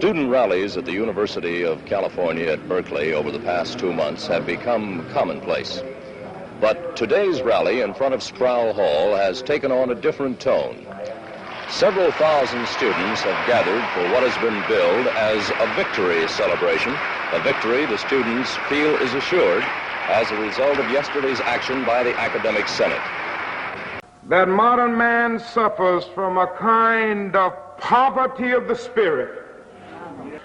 Student rallies at the University of California at Berkeley over the past 2 months have become commonplace. But today's rally in front of Sproul Hall has taken on a different tone. Several thousand students have gathered for what has been billed as a victory celebration, a victory the students feel is assured as a result of yesterday's action by the Academic Senate. That modern man suffers from a kind of poverty of the spirit.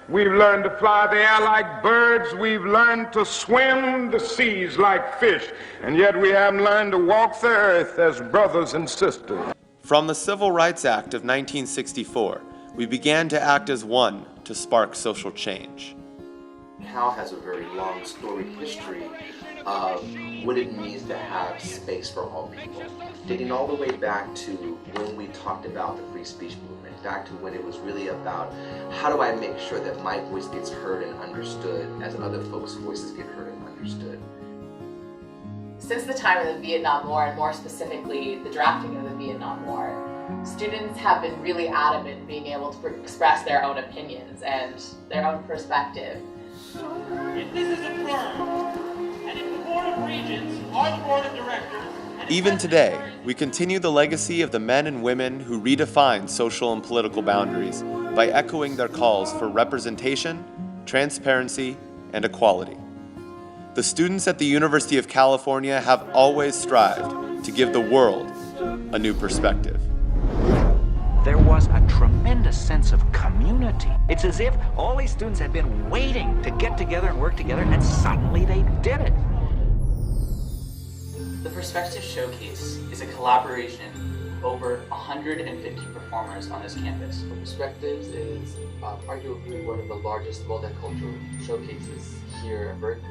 We've learned to fly the air like birds. We've learned to swim the seas like fish. And yet we haven't learned to walk the earth as brothers and sisters. From the Civil Rights Act of 1964, we began to act as one to spark social change. Cal has a very long storied history of what it means to have space for all people. Dating all the way back to when we talked about the free speech movement, back to when it was really about how do I make sure that my voice gets heard and understood as other folks' voices get heard and understood. Since the time of the Vietnam War, and more specifically the drafting of the Vietnam War, students have been really adamant in being able to express their own opinions and their own perspective. If this is affirmed, and if the Board of Regents or the Board of Directors... Even today, we continue the legacy of the men and women who redefined social and political boundaries by echoing their calls for representation, transparency, and equality. The students at the University of California have always strived to give the world a new perspective. There was a tremendous sense of community. It's as if all these students had been waiting to get together and work together, and suddenly they did it. The Perspective Showcase is a collaboration of over 150 performers on this campus. Perspectives is arguably one of the largest multicultural showcases here at Berkeley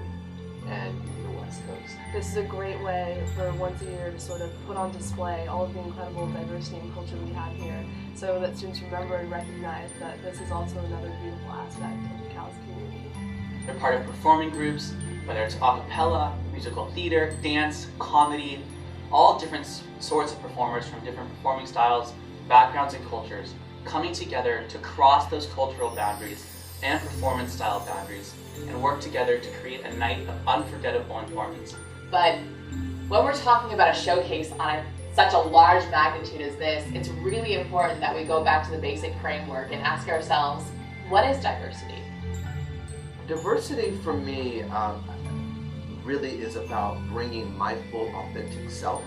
and the West Coast. This is a great way for once a year to sort of put on display all of the incredible diversity and culture we have here, so that students remember and recognize that this is also another beautiful aspect of the Cal's community. They're part of performing groups, whether it's a cappella, musical theater, dance, comedy, all different sorts of performers from different performing styles, backgrounds, and cultures, coming together to cross those cultural boundaries and performance style boundaries and work together to create a night of unforgettable performance. But when we're talking about a showcase on such a large magnitude as this, it's really important that we go back to the basic framework and ask ourselves, what is diversity? Diversity for me really is about bringing my full authentic self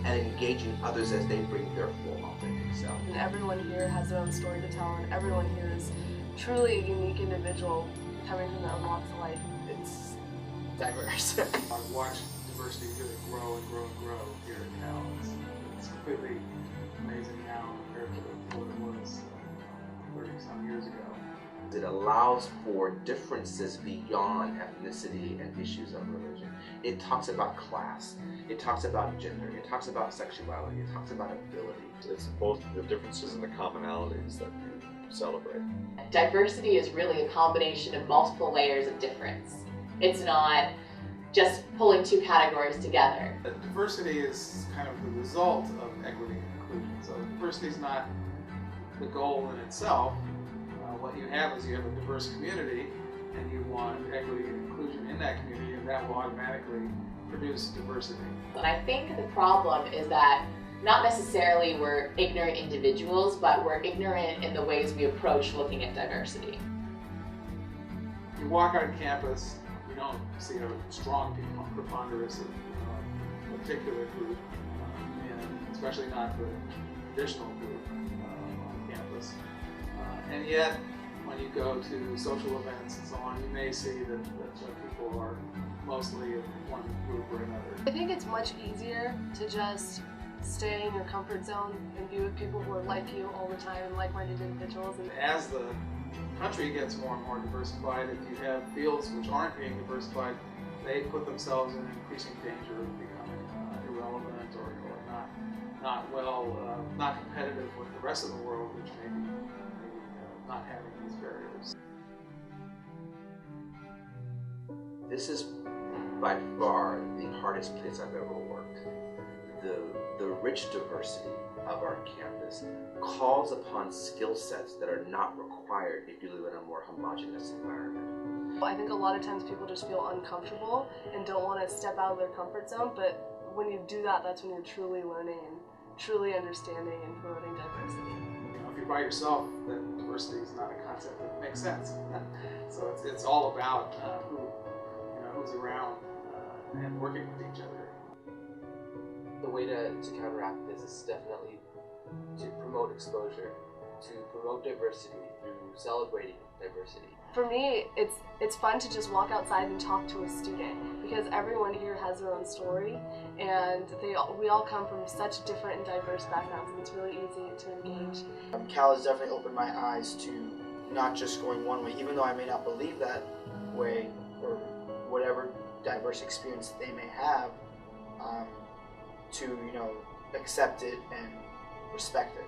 and engaging others as they bring their full authentic self. And everyone here has their own story to tell, and everyone here is truly a unique individual coming from their own walks of life. It's diverse. I've watched diversity really grow and grow and grow here at Cal. It's completely amazing now compared to what it was 30-some years ago. It allows for differences beyond ethnicity and issues of religion. It talks about class, it talks about gender, it talks about sexuality, it talks about ability. It's both the differences and the commonalities that you celebrate. Diversity is really a combination of multiple layers of difference. It's not just pulling two categories together. Diversity is kind of the result of equity and inclusion. So diversity is not the goal in itself. What you have is you have a diverse community, and you want equity and inclusion in that community, and that will automatically produce diversity. And I think the problem is that not necessarily we're ignorant individuals, but we're ignorant in the ways we approach looking at diversity. You walk on campus, you don't see a strong preponderance of a particular group, and especially not the traditional group on campus. And yet, when you go to social events and so on, you may see that people are mostly of one group or another. I think it's much easier to just stay in your comfort zone and be with people who are like you all the time, like-minded individuals. And as the country gets more and more diversified, if you have fields which aren't being diversified, they put themselves in increasing danger of becoming irrelevant or not competitive with the rest of the world, which may be not having these barriers. This is by far the hardest place I've ever worked. the rich diversity of our campus calls upon skill sets that are not required if you live in a more homogeneous environment. I think a lot of times people just feel uncomfortable and don't want to step out of their comfort zone, but when you do that, that's when you're truly learning and truly understanding and promoting diversity. You know, if you're by yourself, then diversity is not a concept that makes sense. So it's all about who's around and working with each other. The way to counteract this is definitely to promote exposure, to promote diversity through celebrating diversity. For me, it's fun to just walk outside and talk to a student because everyone here has their own story, and we all come from such different and diverse backgrounds, and it's really easy to engage. Cal has definitely opened my eyes to not just going one way, even though I may not believe that way or whatever diverse experience they may have, to accept it and respect it.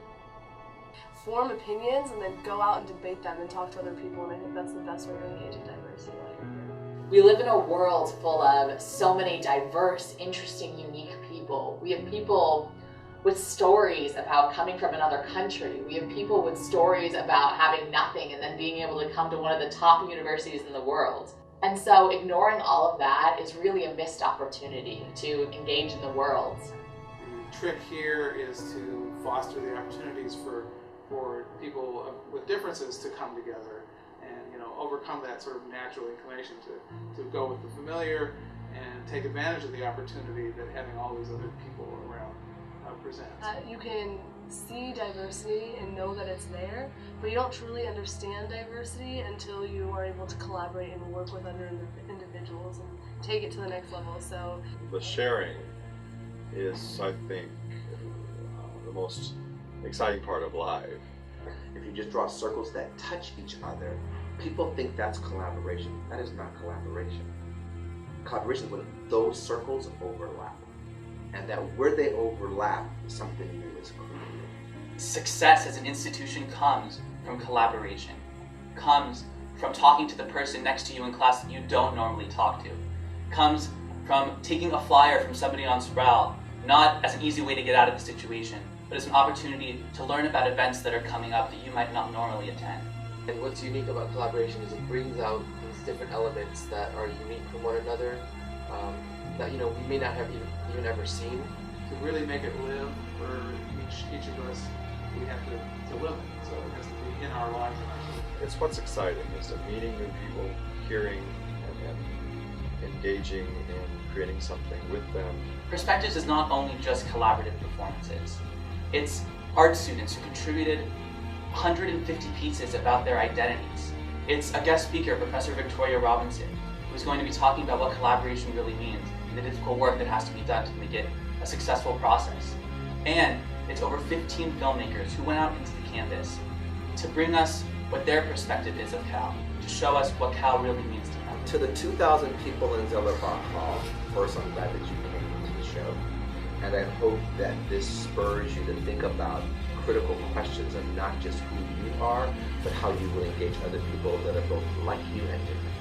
Form opinions and then go out and debate them and talk to other people, and I think that's the best way to engage in diversity while you're here. We live in a world full of so many diverse, interesting, unique people. We have people with stories about coming from another country. We have people with stories about having nothing and then being able to come to one of the top universities in the world. And so ignoring all of that is really a missed opportunity to engage in the world. The trick here is to foster the opportunities for people with differences to come together and overcome that sort of natural inclination to go with the familiar and take advantage of the opportunity that having all these other people around presents. You can see diversity and know that it's there, but you don't truly understand diversity until you are able to collaborate and work with other individuals and take it to the next level. So the sharing is, I think, the most exciting part of Live. If you just draw circles that touch each other, people think that's collaboration. That is not collaboration. Collaboration is when those circles overlap, and that where they overlap, something new is created. Success as an institution comes from collaboration, comes from talking to the person next to you in class that you don't normally talk to, comes from taking a flyer from somebody on Sproul, not as an easy way to get out of the situation, but as an opportunity to learn about events that are coming up that you might not normally attend. And what's unique about collaboration is it brings out these different elements that are unique from one another, that we may not have even ever seen. To really make it live for each of us, we have to live it. So it has to be in our lives. It's what's exciting, is that meeting new people, hearing and engaging and creating something with them. Perspectives is not only just collaborative performances. It's art students who contributed 150 pieces about their identities. It's a guest speaker, Professor Victoria Robinson, who's going to be talking about what collaboration really means and the difficult work that has to be done to make it a successful process. And it's over 15 filmmakers who went out into the campus to bring us what their perspective is of Cal, to show us what Cal really means to them. To the 2,000 people in Zellerbach Hall, first, I'm glad that you came to the show. And I hope that this spurs you to think about critical questions of not just who you are, but how you will engage other people that are both like you and different.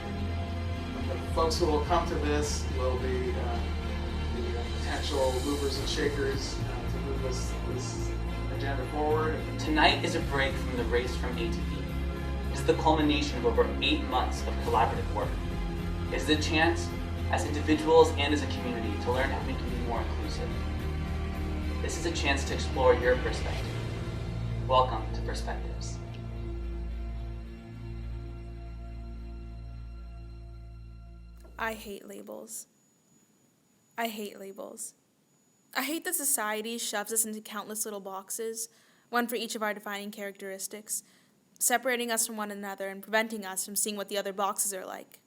The folks who will come to this will be the potential movers and shakers to move this agenda forward. Tonight is a break from the race from A to B. It's the culmination of over 8 months of collaborative work. It's the chance, as individuals and as a community, to learn how we can be more inclusive. This is a chance to explore your perspective. Welcome to Perspectives. I hate labels. I hate labels. I hate that society shoves us into countless little boxes, one for each of our defining characteristics, separating us from one another and preventing us from seeing what the other boxes are like.